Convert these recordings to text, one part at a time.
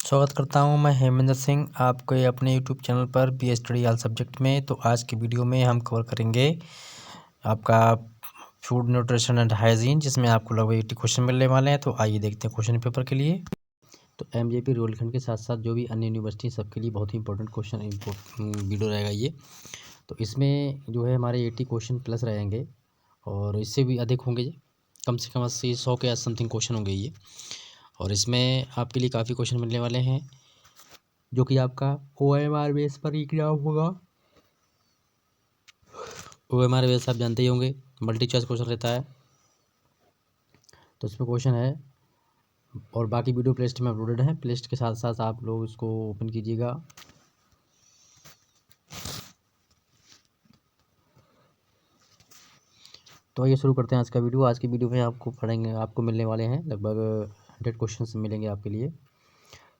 स्वागत करता हूं मैं हेमेंद्र सिंह आपके अपने यूट्यूब चैनल पर बी स्टडी ऑल सब्जेक्ट में। तो आज की वीडियो में हम कवर करेंगे आपका फूड न्यूट्रिशन एंड हाइजीन, जिसमें आपको लगभग 80 क्वेश्चन मिलने वाले हैं। तो आइए देखते हैं क्वेश्चन पेपर के लिए। तो एमजेपी रुहेलखंड के साथ साथ जो भी अन्य यूनिवर्सिटी सबके लिए बहुत ही इंपॉर्टेंट क्वेश्चन वीडियो रहेगा ये। तो इसमें जो है हमारे 80 क्वेश्चन प्लस रहेंगे और इससे भी अधिक होंगे, कम से कम 80-100 के समथिंग क्वेश्चन होंगे ये। और इसमें आपके लिए काफ़ी क्वेश्चन मिलने वाले हैं जो कि आपका OMR बेस पर एग्जाम होगा। OMR बेस आप जानते ही होंगे, मल्टी चॉइस क्वेश्चन रहता है। तो इसमें क्वेश्चन है और बाकी वीडियो प्लेलिस्ट में अपलोडेड है। प्लेलिस्ट के साथ साथ आप लोग इसको ओपन कीजिएगा। तो आइए शुरू करते हैं आज का वीडियो। आज की वीडियो में आपको मिलने वाले हैं लगभग 100 क्वेश्चन मिलेंगे आपके लिए,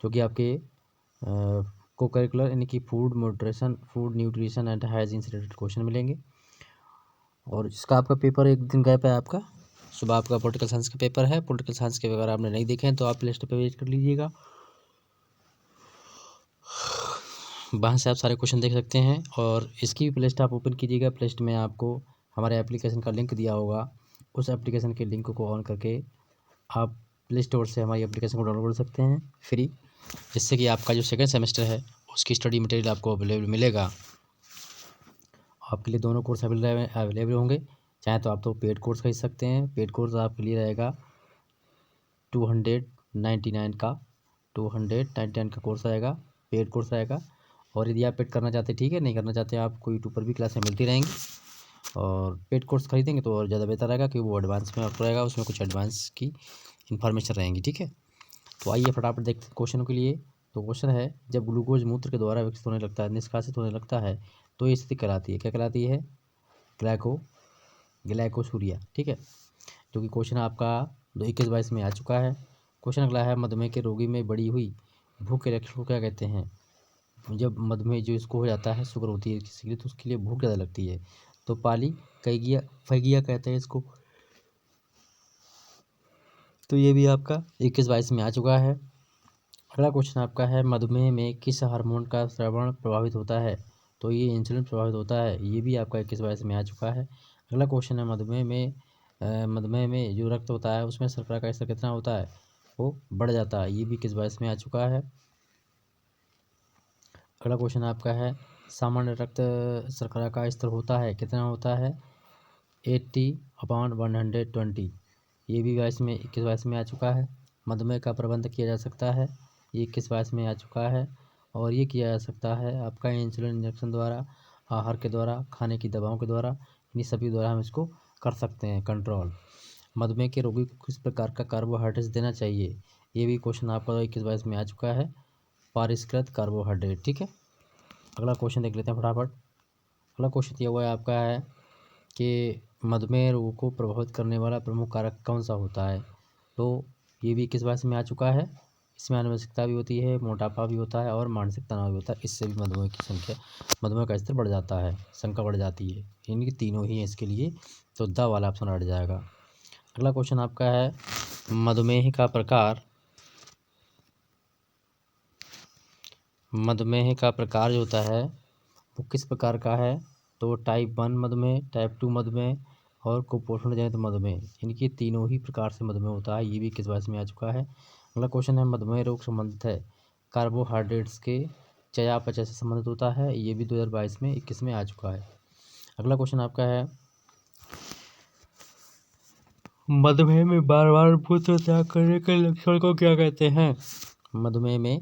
जो कि आपके को करिकुलर यानी कि फूड न्यूट्रिशन एंड हाइजीन से रिलेटेड क्वेश्चन मिलेंगे। और इसका आपका पेपर एक दिन गैप है। आपका सुबह आपका पॉलिटिकल साइंस का पेपर है। पॉलिटिकल साइंस के अगर आपने नहीं देखे हैं तो आप प्लेलिस्ट पे विजिट कर लीजिएगा, वहाँ से आप सारे क्वेश्चन देख सकते हैं। और इसकी भी प्लेलिस्ट आप ओपन कीजिएगा। प्लेलिस्ट में आपको हमारे एप्लीकेशन का लिंक दिया होगा, उस एप्लीकेशन के लिंक को ऑन करके आप प्ले स्टोर से हमारी एप्लीकेशन को डाउनलोड कर सकते हैं फ्री, जिससे कि आपका जो सेकेंड सेमेस्टर है उसकी स्टडी मटेरियल आपको अवेलेबल मिलेगा। आपके लिए दोनों कोर्स अवेलेबल होंगे। चाहे तो आप तो पेड कोर्स खरीद सकते हैं। पेड कोर्स आपके लिए रहेगा 299 का 299 का कोर्स रहेगा, पेड कोर्स रहेगा। और यदि आप पेड करना चाहते हैं, ठीक है, नहीं करना चाहते आपको यूट्यूब पर भी क्लासें मिलती रहेंगी। और पेड कोर्स खरीदेंगे तो और ज़्यादा बेहतर रहेगा, क्योंकि वो एडवांस में आपको रहेगा, उसमें कुछ एडवांस की इन्फॉर्मेशन रहेंगी, ठीक है। तो आइए फटाफट देखते हैं क्वेश्चनों के लिए। तो क्वेश्चन है, जब ग्लूकोज मूत्र के द्वारा विकसित होने लगता है, निष्कासित होने लगता है, तो ये स्थिति कहलाती है, क्या कहलाती है? ग्लाइकोसूरिया, ठीक है। जो कि क्वेश्चन आपका 21-22 में आ चुका है। क्वेश्चन अगला है, मधुमेह के रोगी में बढ़ी हुई भूख के लक्षण को क्या कहते हैं? जब मधुमेह जो इसको हो जाता है, शुगर होती है किसी के लिए, तो उसके लिए भूख ज़्यादा लगती है, तो फैगिया कहते हैं इसको। तो ये भी आपका 21-22 में आ चुका है। अगला क्वेश्चन आपका है, मधुमेह में किस हार्मोन का स्रावण प्रभावित होता है? तो ये इंसुलिन प्रभावित होता है। ये भी आपका 21-22 में आ चुका है। अगला क्वेश्चन है, मधुमेह में जो रक्त होता है उसमें शर्करा का स्तर कितना होता है? वो बढ़ जाता है। ये भी 21-22 में आ चुका है। अगला क्वेश्चन आपका है, सामान्य रक्त शर्करा का स्तर होता है, कितना होता है? 80/120। ये भी 21-22 में आ चुका है। मधुमेह का प्रबंध किया जा सकता है, ये 21-22 में आ चुका है। और ये किया जा सकता है आपका इंसुलिन इंजेक्शन द्वारा, आहार के द्वारा, खाने की दवाओं के द्वारा, इन्हीं सभी द्वारा हम इसको कर सकते हैं कंट्रोल। मधुमेह के रोगी को किस प्रकार का कार्बोहाइड्रेट देना चाहिए? ये भी क्वेश्चन आपका 21-22 में आ चुका है, परिष्कृत कार्बोहाइड्रेट, ठीक है। अगला क्वेश्चन देख लेते हैं फटाफट। अगला क्वेश्चन दिया हुआ है आपका है कि मधुमेह रोग को प्रभावित करने वाला प्रमुख कारक कौन सा होता है? तो ये भी 21-22 में आ चुका है। इसमें आनुवंशिकता भी होती है, मोटापा भी होता है और मानसिक तनाव भी होता है। इससे भी मधुमेह का स्तर बढ़ जाता है, शंका बढ़ जाती है। इनकी तीनों ही हैं इसके लिए, तो द वाला ऑप्शन हट जाएगा। अगला क्वेश्चन आपका है, मधुमेह का प्रकार जो होता है वो किस प्रकार का है? तो टाइप 1 मधुमेह, टाइप 2 मधुमेह और कुपोषण जनित मधुमेह, इनकी तीनों ही प्रकार से मधुमेह होता है। ये भी 21-22 में आ चुका है। अगला क्वेश्चन है, मधुमेह रोग संबंधित है कार्बोहाइड्रेट्स के चयापचय से संबंधित होता है। ये भी 2022 में 21 में आ चुका है। अगला क्वेश्चन आपका है, मधुमेह में बार बार मूत्र त्याग करने के लक्षण को क्या कहते हैं? मधुमेह में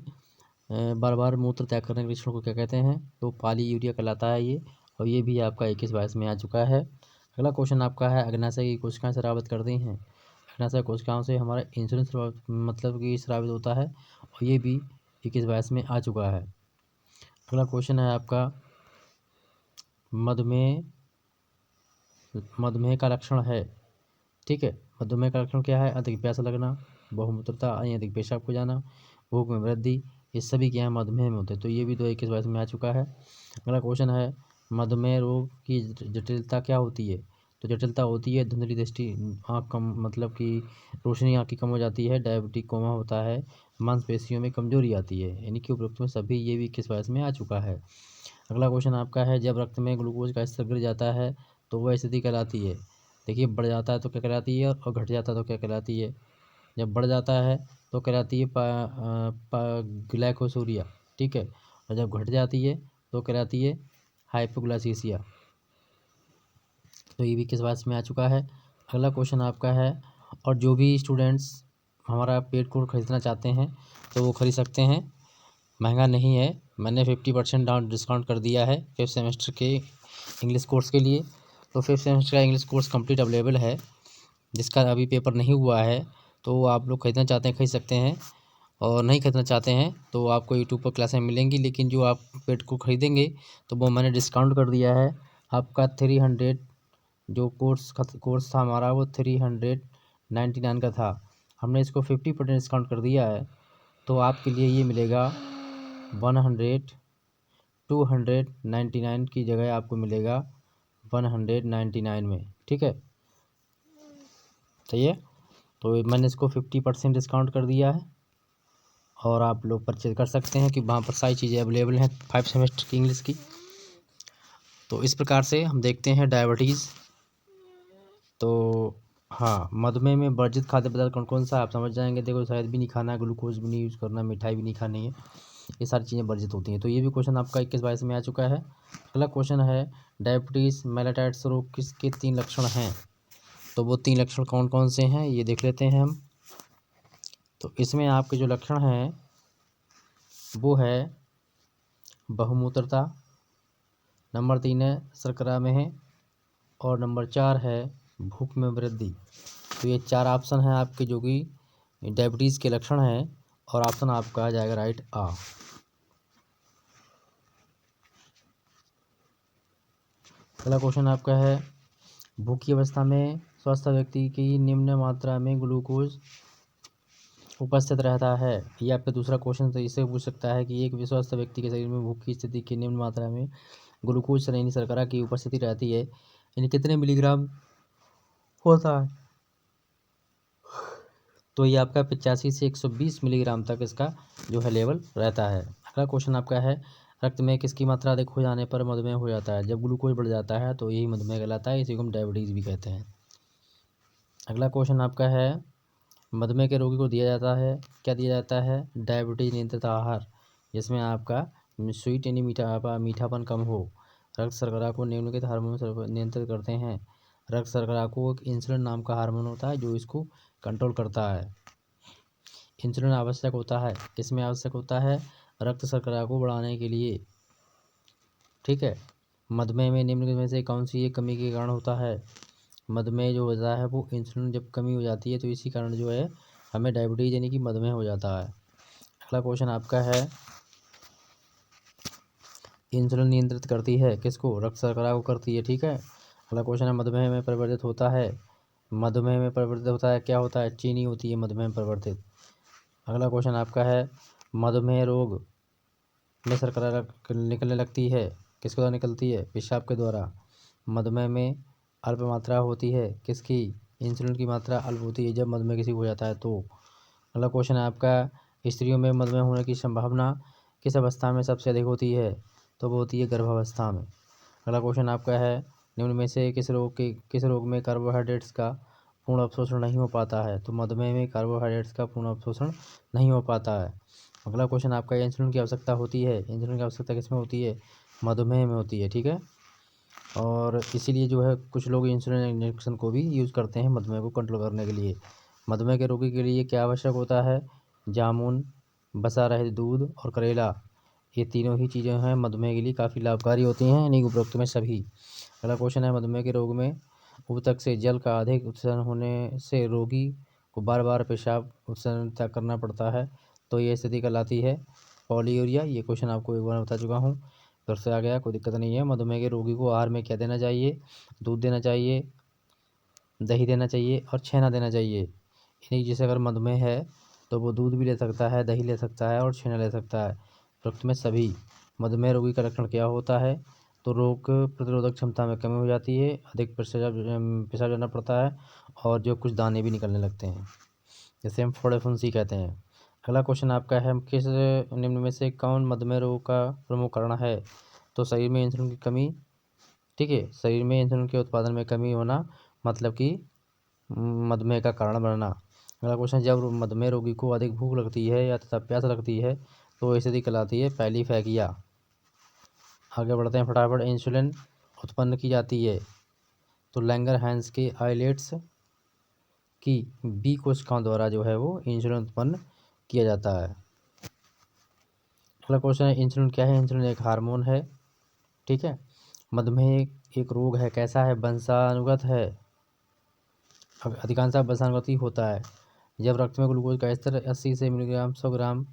बार बार मूत्र त्याग करने के लक्षण को क्या कहते हैं? तो पॉलीयूरिया कहलाता है ये। और ये भी आपका 21-22 में आ चुका है। अगला क्वेश्चन आपका है, अग्नाशय की कोशिकाएं स्रावित करती हैं। अग्नाशय कोशिकाओं से हमारा इंसुलिन मतलब कि स्रावित होता है, और ये भी 21-22 में आ चुका है। अगला क्वेश्चन है आपका, मधुमेह का लक्षण है, ठीक है। मधुमेह का लक्षण क्या है? अधिक प्यास लगना, बहुमूत्रता यानी अधिक पेशाब को जाना, भूख में वृद्धि, ये सभी क्या है? मधुमेह में होते हैं। तो ये भी 21-22 में आ चुका है। अगला क्वेश्चन है, मधुमेह रोग की जटिलता क्या होती है? तो जटिलता होती है, धुंधली दृष्टि, आँख कम मतलब कि रोशनी आँख की कम हो जाती है, डायबिटिक कोमा होता है, मांसपेशियों में कमजोरी आती है। यानी कि उपरोक्त में सभी ये भी 21 वयस में आ चुका है। अगला क्वेश्चन आपका है, जब रक्त में ग्लूकोज का स्तर गिर जाता है तो वह स्थिति कहलाती है। देखिए, बढ़ जाता है तो क्या कहलाती है और घट जाता है तो क्या कहलाती है। जब बढ़ जाता है तो कहलाती है ग्लाइकोसूरिया, ठीक है, और जब घट जाती है तो कहलाती है हाइपोग्लाइसीसिया। तो ये भी किस वयस में आ चुका है। अगला क्वेश्चन आपका है, और जो भी स्टूडेंट्स हमारा पेड कोर्स खरीदना चाहते हैं तो वो खरीद सकते हैं, महंगा नहीं है। मैंने 50% डिस्काउंट कर दिया है 5th सेमेस्टर के इंग्लिश कोर्स के लिए। तो 5th सेमेस्टर का इंग्लिश कोर्स कंप्लीट अवेलेबल है, जिसका अभी पेपर नहीं हुआ है तो आप लोग खरीदना चाहते हैं खरीद सकते हैं, और नहीं खरीदना चाहते हैं तो आपको यूट्यूब पर क्लासें मिलेंगी। लेकिन जो आप पेड को खरीदेंगे तो वो मैंने डिस्काउंट कर दिया है। आपका 300 जो कोर्स था हमारा वो 399 का था, हमने इसको 50% डिस्काउंट कर दिया है। तो आपके लिए ये मिलेगा 299 की जगह आपको मिलेगा 199 में, ठीक है। सही है, तो मैंने इसको 50% डिस्काउंट कर दिया है और आप लोग परचेज कर सकते हैं कि वहाँ पर सारी चीज़ें अवेलेबल हैं 5 सेमेस्टर की इंग्लिश की। तो इस प्रकार से हम देखते हैं डायबिटीज़। तो हाँ, मधुमेह में वर्जित खाद्य पदार्थ कौन कौन सा आप समझ जाएंगे। देखो, शहद भी नहीं खाना है, ग्लूकोज भी नहीं यूज़ करना, मिठाई भी नहीं खानी है, ये सारी चीज़ें वर्जित होती हैं। तो ये भी क्वेश्चन आपका 21 22 में आ चुका है। अगला क्वेश्चन है, डायबिटीज़ मेलेटाइटिस रोग किसके 3 लक्षण हैं। तो वो 3 लक्षण कौन कौन से हैं ये देख लेते हैं हम। तो इसमें आपके जो लक्षण हैं वो है बहुमूत्रता, नंबर 3 है शर्करा में है, और नंबर 4 है भूख में वृद्धि। तो ये 4 ऑप्शन हैं आपके जो कि डायबिटीज़ के लक्षण हैं, और ऑप्शन आपका आ जाएगा राइट आ। अगला क्वेश्चन आपका है, भूख की अवस्था में स्वस्थ व्यक्ति की निम्न मात्रा में ग्लूकोज उपस्थित रहता है। ये आपका दूसरा क्वेश्चन तो इससे पूछ सकता है कि एक स्वस्थ व्यक्ति के शरीर में भूख की स्थिति की निम्न मात्रा में ग्लूकोज यानी शर्करा की उपस्थिति रहती है, यानी कितने मिलीग्राम होता है। तो ये आपका 85 से 120 मिलीग्राम तक इसका जो है लेवल रहता है। अगला क्वेश्चन आपका है, रक्त में किसकी मात्रा अधिक हो जाने पर मधुमेह हो जाता है। जब ग्लूकोज बढ़ जाता है तो यही मधुमेह कहलाता है, इसी को हम डायबिटीज़ भी कहते हैं। अगला क्वेश्चन आपका है, मधुमेह के रोगी को दिया जाता है, क्या दिया जाता है, डायबिटीज नियंत्रित आहार, जिसमें आपका स्वीट यानी मीठापन कम हो। रक्त शर्करा को निम्नलिखित हार्मोन नियंत्रित करते हैं। रक्त शर्करा को एक इंसुलिन नाम का हार्मोन होता है जो इसको कंट्रोल करता है। इंसुलिन आवश्यक होता है, इसमें आवश्यक होता है रक्त शर्करा को बढ़ाने के लिए, ठीक है। मधुमेह में निम्नलिखित में से कौन सी एक कमी के कारण होता है। मधुमेह जो होता है वो इंसुलिन जब कमी हो जाती है तो इसी कारण जो है हमें डायबिटीज यानी कि मधुमेह हो जाता है। अगला क्वेश्चन आपका है, इंसुलिन नियंत्रित करती है किसको, रक्त शर्करा को करती है, ठीक है। अगला क्वेश्चन है, मधुमेह में परिवर्तित होता है, मधुमेह में परिवर्तित होता है क्या होता है, चीनी होती है मधुमेह में परिवर्तित। अगला क्वेश्चन आपका है, मधुमेह रोग में शर्करा निकलने लगती है, किसके द्वारा निकलती है, पेशाब के द्वारा। मधुमेह में अल्प मात्रा होती है किसकी, इंसुलिन की मात्रा अल्प होती है जब मधुमेह किसी को हो जाता है तो। अगला क्वेश्चन है आपका, स्त्रियों में मधुमेह होने की संभावना किस अवस्था में सबसे अधिक होती है। तो वो होती है गर्भावस्था में। अगला क्वेश्चन आपका है, निम्न में से किस रोग में कार्बोहाइड्रेट्स का पूर्ण अवशोषण नहीं हो पाता है। तो मधुमेह में कार्बोहाइड्रेट्स का पूर्ण अवशोषण नहीं हो पाता है। अगला क्वेश्चन आपका, इंसुलिन की आवश्यकता होती है, इंसुलिन की आवश्यकता किसमें होती है, मधुमेह में होती है, ठीक है। और इसीलिए जो है कुछ लोग इंसुलिन इंजेक्शन को भी यूज़ करते हैं मधुमेह को कंट्रोल करने के लिए। मधुमेह के रोगी के लिए क्या आवश्यक होता है, जामुन, बसा रहित दूध और करेला, ये तीनों ही चीज़ें हैं मधुमेह के लिए काफ़ी लाभकारी होती हैं, यानी उपरोक्त में सभी। अगला क्वेश्चन है, मधुमेह के रोग में ऊतक से जल का अधिक उत्सर्जन होने से रोगी को बार बार पेशाब उत्सर्जन त्याग करना पड़ता है, तो ये स्थिति कहलाती है पॉलीयूरिया। ये क्वेश्चन आपको एक बार बता चुका हूँ, फिर से आ गया, कोई दिक्कत नहीं है। मधुमेह के रोगी को आहार में क्या देना चाहिए, दूध देना चाहिए, दही देना चाहिए और छेना देना चाहिए। यानी जैसे अगर मधुमेह है तो वो दूध भी ले सकता है, दही ले सकता है और छेना ले सकता है। उपरोक्त में सभी। मधुमेह रोगी का लक्षण क्या होता है, तो रोग प्रतिरोधक क्षमता में कमी हो जाती है, अधिक पेशाब जाना पड़ता है और जो कुछ दाने भी निकलने लगते हैं, जैसे हम फोड़े फुंसी कहते हैं। अगला क्वेश्चन आपका है, किस निम्न में से कौन मधुमेह रोग का प्रमुख कारण है? तो शरीर में इंसुलिन की कमी, ठीक है, शरीर में इंसुलिन के उत्पादन में कमी होना मतलब कि मधुमेह का कारण बनना। अगला क्वेश्चन, जब मधुमेह रोगी को अधिक भूख लगती है या तथा प्यास लगती है तो स्थिति कहलाती है पैलीफैगिया। आगे बढ़ते हैं फटाफट। इंसुलिन उत्पन्न की जाती है तो लैंगरहैंस के आइलेट्स की बी कोशिकाओं द्वारा जो है वो इंसुलिन उत्पन्न किया जाता है। अगला क्वेश्चन है, इंसुलिन क्या है? इंसुलिन एक हार्मोन है, ठीक है। मधुमेह एक रोग है, कैसा है? वंशानुगत है, अधिकांशतः वंशानुगत होता है। जब रक्त में ग्लूकोज का स्तर 80 से मिलीग्राम 100 ग्राम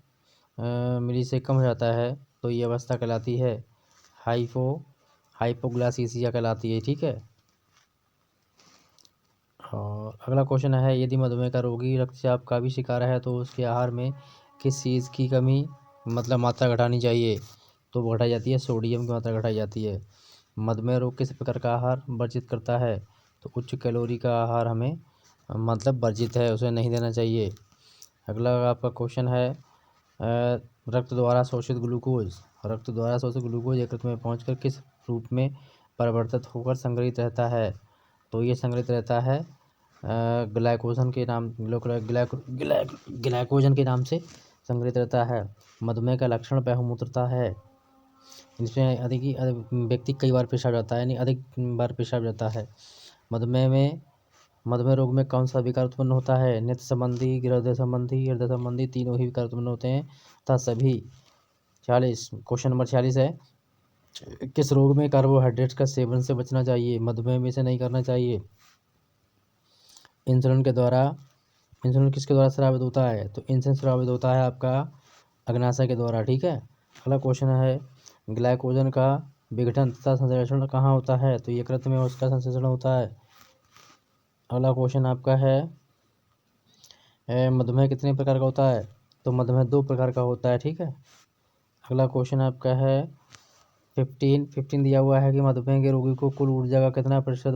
मिली से कम हो जाता है तो ये अवस्था कहलाती है हाइपोग्लाइसीमिया कहलाती है, ठीक है। और अगला क्वेश्चन है, यदि मधुमेह का रोगी रक्तचाप का भी शिकार है तो उसके आहार में किस चीज़ की कमी मतलब मात्रा घटानी चाहिए? तो वो घटाई जाती है, सोडियम की मात्रा घटाई जाती है। मधुमेह रोग किस प्रकार का आहार वर्जित करता है? तो उच्च कैलोरी का आहार हमें मतलब वर्जित है, उसे नहीं देना चाहिए। अगला आपका क्वेश्चन है, रक्त द्वारा शोषित ग्लूकोज एक रक्त में पहुंचकर किस रूप में परिवर्तित होकर संग्रहित रहता है? तो ये संग्रहित रहता है ग्लाइकोजन के नाम ग्लाइकोजन के नाम से संग्रहित रहता है। मधुमेह का लक्षण बहुमूत्रता है, इसमें अधिक व्यक्ति कई बार पेशाब जाता है, यानी अधिक बार पेशाब जाता है। मधुमेह रोग में कौन सा विकार उत्पन्न होता है? नेत्र संबंधी, हृदय संबंधी तीनों ही विकार उत्पन्न होते हैं तथा सभी 46। क्वेश्चन नंबर 46 है, किस रोग में कार्बोहाइड्रेट्स का सेवन से बचना चाहिए? मधुमेह में से नहीं करना चाहिए। इंसुलिन किसके द्वारा स्रावित होता है? तो इंसुलिन स्रावित होता है आपका अग्नाशय के द्वारा, ठीक है। अगला क्वेश्चन है, ग्लाइकोजन का विघटन तथा संश्लेषण कहाँ होता है? तो यकृत में उसका संश्लेषण होता है। अगला क्वेश्चन आपका है, मधुमेह कितने प्रकार का होता है? तो मधुमेह 2 प्रकार का होता है, ठीक है। अगला क्वेश्चन आपका है 15 दिया हुआ है कि मधुमेह के रोगी को कुल ऊर्जा का कितना प्रतिशत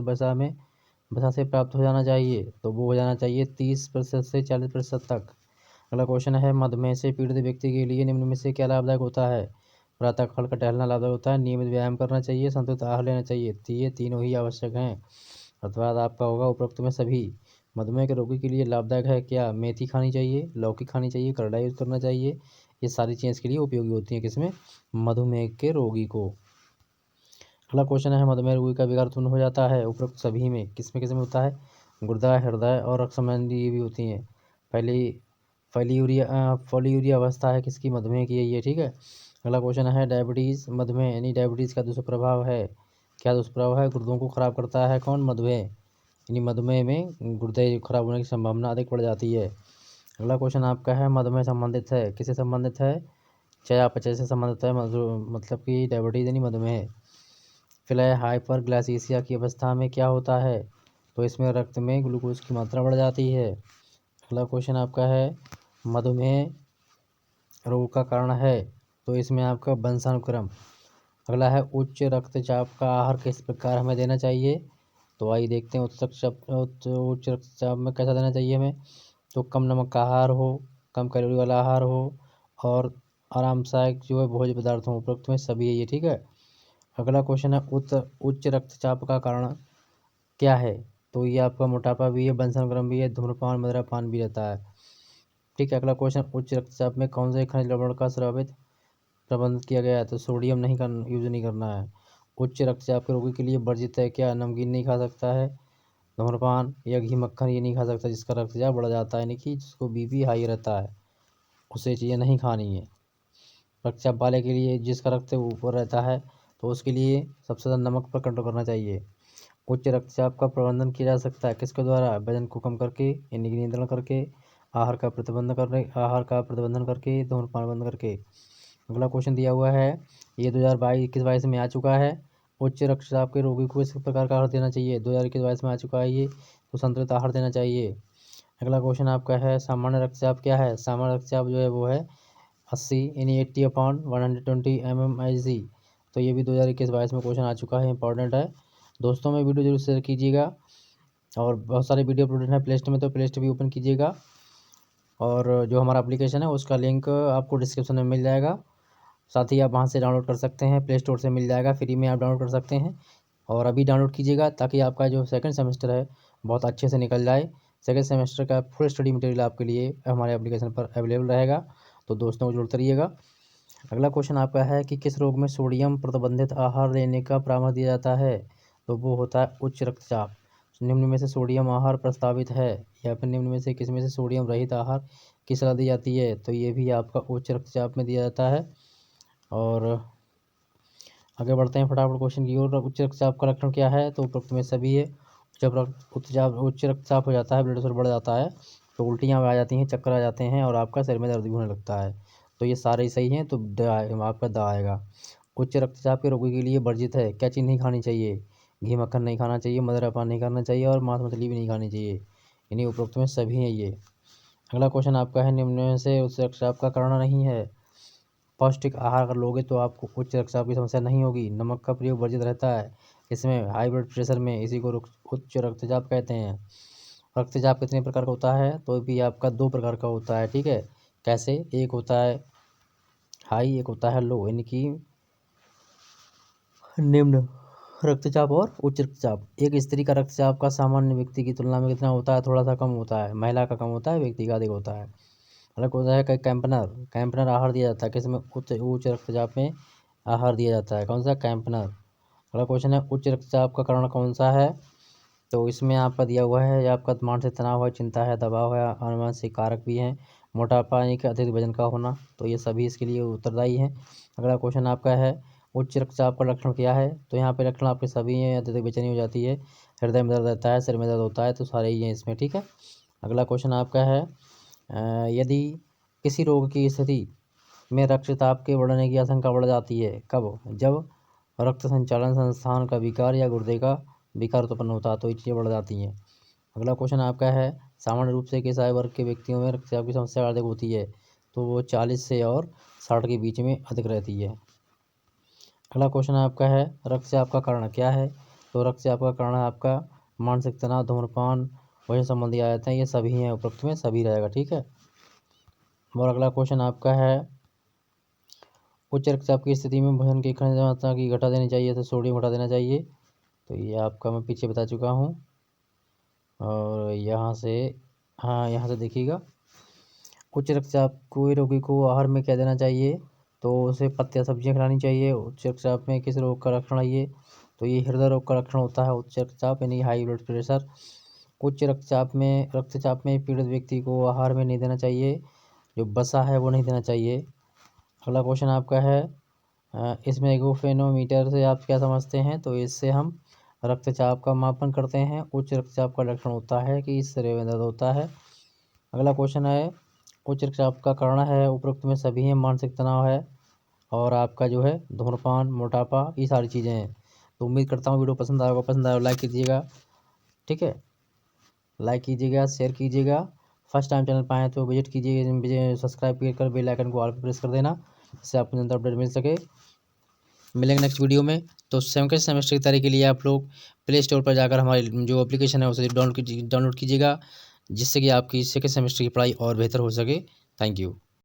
वसा से प्राप्त हो जाना चाहिए? तो वो हो जाना चाहिए 30% से 40% तक। अगला क्वेश्चन है, मधुमेह से पीड़ित व्यक्ति के लिए निम्न में से क्या लाभदायक होता है? प्रातः काल का टहलना लाभदायक होता है, नियमित व्यायाम करना चाहिए, संतुलित आहार लेना चाहिए। तो ये तीनों ही आवश्यक हैं। अथवा आपका होगा उपरोक्त में सभी। मधुमेह के रोगी के लिए लाभदायक है क्या? मेथी खानी चाहिए, लौकी खानी चाहिए, करड़ा यूज करना चाहिए। ये सारी चीज़ के लिए उपयोगी होती हैं किसमें? मधुमेह के रोगी को। अगला क्वेश्चन है, मधुमेह रोगी का विकार उत्पन्न हो जाता है उपरोक्त सभी में किसमें होता है? गुर्दा, हृदय और रक्त संबंधी ये भी होती हैं। पॉलीयूरिया अवस्था है किसकी? मधुमेह की है ये, ठीक है। अगला क्वेश्चन है, डायबिटीज़ मधुमेह यानी डायबिटीज़ का दुष्प्रभाव है, क्या दुष्प्रभाव है? गुर्दों को खराब करता है कौन? मधुमेह, यानी मधुमेह में गुर्दे खराब होने की संभावना अधिक बढ़ जाती है। अगला क्वेश्चन आपका है, मधुमेह संबंधित है किससे संबंधित है? चयापचय से संबंधित है, मतलब कि डायबिटीज़ यानी मधुमेह। फिर हाइपरग्लाइसीमिया की अवस्था में क्या होता है? तो इसमें रक्त में ग्लूकोज की मात्रा बढ़ जाती है। अगला क्वेश्चन आपका है, मधुमेह रोग का कारण है, तो इसमें आपका वंशानुक्रम। अगला है, उच्च रक्तचाप का आहार किस प्रकार हमें देना चाहिए? तो आइए देखते हैं उच्च रक्तचाप में कैसा देना चाहिए हमें। तो कम नमक का आहार हो, कम कैलोरी वाला आहार हो और आरामदायक जो है भोज्य पदार्थ हो, उपरोक्त में सभी है ये, ठीक है। अगला क्वेश्चन है, उच्च रक्तचाप का कारण क्या है? तो ये आपका मोटापा भी है, वंशानुक्रम भी है, धूम्रपान मदिरापान भी रहता है, ठीक है। अगला क्वेश्चन, उच्च रक्तचाप में कौन से खनिज लवण का स्रावित प्रबंधित किया गया है? तो सोडियम यूज नहीं करना है। उच्च रक्तचाप के रोगी के लिए वर्जित है क्या? नमकीन नहीं खा सकता है, धूम्रपान या घी मक्खन ये नहीं खा सकता जिसका रक्तचाप बढ़ जाता है, यानी कि जिसको बीपी हाई रहता है उसे चीज़ें नहीं खानी है। रक्तचाप वाले के लिए जिसका रक्त ऊपर रहता है तो उसके लिए सबसे ज़्यादा नमक पर कंट्रोल करना चाहिए। उच्च रक्तचाप का प्रबंधन किया जा सकता है किसके द्वारा? वजन को कम करके, यानी कि नियंत्रण करके, आहार का प्रतिबंधन करके, धूम्रपान बंद करके। अगला क्वेश्चन दिया हुआ है, ये 2022 में आ चुका है। उच्च रक्तचाप के रोगी को इस प्रकार का आहार देना चाहिए, 2022 में आ चुका है ये, तो संतुलित आहार देना चाहिए। अगला क्वेश्चन आपका है, सामान्य रक्तचाप क्या है? सामान्य रक्तचाप जो है वो है 80 यानी 80/120 mmHg। तो ये भी 2021-22 में क्वेश्चन आ चुका है, इंपॉर्टेंट है। दोस्तों में वीडियो जरूर शेयर कीजिएगा, और बहुत सारे वीडियो अपलोडेड हैं प्ले स्टोर में, तो प्ले स्टोर भी ओपन कीजिएगा, और जो हमारा एप्लीकेशन है उसका लिंक आपको डिस्क्रिप्शन में मिल जाएगा। साथ ही आप वहाँ से डाउनलोड कर सकते हैं, प्ले स्टोर से मिल जाएगा, फ्री में आप डाउनलोड कर सकते हैं, और अभी डाउनलोड कीजिएगा ताकि आपका जो सेकंड सेमेस्टर है बहुत अच्छे से निकल जाए। सेकंड सेमेस्टर का फुल स्टडी मटेरियल आपके लिए हमारे एप्लीकेशन पर अवेलेबल रहेगा, तो दोस्तों को जुड़ते रहिएगा। अगला क्वेश्चन आपका है कि किस रोग में सोडियम प्रतिबंधित आहार लेने का परामर्श दिया जाता है? तो वो होता है उच्च रक्तचाप। निम्न में से सोडियम आहार प्रस्तावित है, या फिर निम्न में से किस में से सोडियम रहित आहार की सलाह दी जाती है? तो ये भी आपका उच्च रक्तचाप में दिया जाता है। और आगे बढ़ते हैं फटाफट क्वेश्चन की ओर। उच्च रक्तचाप का लक्षण क्या है? तो उपरोक्त में सभी है। जब उच्च रक्तचाप हो जाता है, ब्लड प्रेशर बढ़ जाता है, तो उल्टियाँ आ जाती हैं, चक्कर आ जाते हैं, और आपका सिर में दर्द भी होने लगता है। तो ये सारे सही हैं, तो आपका द आएगा। उच्च रक्तचाप के रोगी के लिए वर्जित है, क्या चीज़ नहीं खानी चाहिए? घी मक्खन नहीं खाना चाहिए, मदिरा पान नहीं करना चाहिए, और मांस मछली भी नहीं खानी चाहिए। इन्हीं उपरोक्त में सभी हैं ये। अगला क्वेश्चन आपका है, निम्न में से उच्च रक्तचाप का कारण नहीं है? पौष्टिक आहार अगर लोगे तो आपको उच्च रक्तचाप की समस्या नहीं होगी। नमक का प्रयोग वर्जित रहता है इसमें, हाई ब्लड प्रेशर में, इसी को उच्च रक्तचाप कहते हैं। रक्तचाप कितने प्रकार का होता है? तो भी आपका 2 प्रकार का होता है, ठीक है। कैसे? एक होता है हाई, एक होता है लो, यानी कि निम्न रक्तचाप और उच्च रक्तचाप। एक स्त्री का रक्तचाप का सामान्य व्यक्ति की तुलना में कितना होता है? थोड़ा सा कम होता है। महिला का कम होता है, व्यक्ति का अधिक होता है। अलग होता है कि कैंपनर आहार दिया जाता है, किसमें? उच्च रक्तचाप में आहार दिया जाता है। कौन सा? कैंपनर। अगला क्वेश्चन है, उच्च रक्तचाप का कारण कौन सा है? तो इसमें आपका दिया हुआ है, आपका मानसिक तनाव है, चिंता है, दबाव है, आनुवंशिक कारक भी हैं, मोटापा यानी कि अत्यधिक वजन का होना, तो ये सभी इसके लिए उत्तरदायी हैं। अगला क्वेश्चन आपका है, उच्च रक्तचाप का लक्षण क्या है? तो यहाँ पे लक्षण आपके सभी हैं। अत्यधिक बेचैनी हो जाती है, हृदय में दर्द रहता है, सिर में दर्द होता है, तो सारे ही हैं इसमें, ठीक है। अगला क्वेश्चन आपका है, यदि किसी रोग की स्थिति में रक्तचाप के बढ़ने की आशंका बढ़ जाती है, कब? जब रक्त संचालन संस्थान का विकार या गुर्दे का विकार उत्पन्न होता है, तो ये चीज़ें बढ़ जाती हैं। अगला क्वेश्चन आपका है, सामान्य रूप से किस आयु वर्ग के व्यक्तियों में रक्तचाप की समस्या अधिक होती है? तो वो 40 से और 60 के बीच में अधिक रहती है। अगला क्वेश्चन आपका है, रक्तचाप का कारण क्या है? तो रक्तचाप का कारण आपका मानसिक तनाव, धूम्रपान, वजन संबंधी आदतें, ये सभी हैं, उपरोक्त में सभी रहेगा, ठीक है। और अगला क्वेश्चन आपका है, उच्च रक्तचाप की स्थिति में भोजन की खनिज मात्रा की घटा देनी चाहिए, तो सोडियम घटा देना चाहिए। तो ये आपका मैं पीछे बता चुका हूँ। और यहाँ से, हाँ यहाँ से देखिएगा, उच्च रक्तचाप कोई रोगी को आहार में क्या देना चाहिए? तो उसे पत्तियाँ सब्जियाँ खिलानी चाहिए। उच्च रक्तचाप में किस रोग का लक्षण है ये? तो ये हृदय रोग का लक्षण होता है, उच्च रक्तचाप यानी हाई ब्लड प्रेशर। उच्च रक्तचाप में पीड़ित व्यक्ति को आहार में नहीं देना चाहिए, जो वसा है वो नहीं देना चाहिए। अगला क्वेश्चन आपका है, इसमें एगोफेनोमीटर से आप क्या समझते हैं? तो इससे हम रक्तचाप का मापन करते हैं। उच्च रक्तचाप का लक्षण होता है कि सिर में दर्द होता है। अगला क्वेश्चन है, उच्च रक्तचाप का कारण है, उपरोक्त में सभी हैं, मानसिक तनाव है, और आपका जो है धूम्रपान, मोटापा, ये सारी चीज़ें हैं। तो उम्मीद करता हूँ वीडियो पसंद आएगा, लाइक कीजिएगा, ठीक है। लाइक कीजिएगा, शेयर कीजिएगा। फर्स्ट टाइम चैनल पर आए तो विजिट कीजिए, सब्सक्राइब कर बेल आइकन को ऑल पर प्रेस कर देना, जिससे आपको निरंतर अपडेट मिल सके। मिलेंगे नेक्स्ट वीडियो में। तो सेकंड सेमेस्टर की तैयारी के लिए आप लोग प्ले स्टोर पर जाकर हमारी जो एप्लीकेशन है उसे डाउनलोड कीजिएगा, जिससे कि आपकी सेकंड सेमेस्टर की पढ़ाई और बेहतर हो सके। Thank you.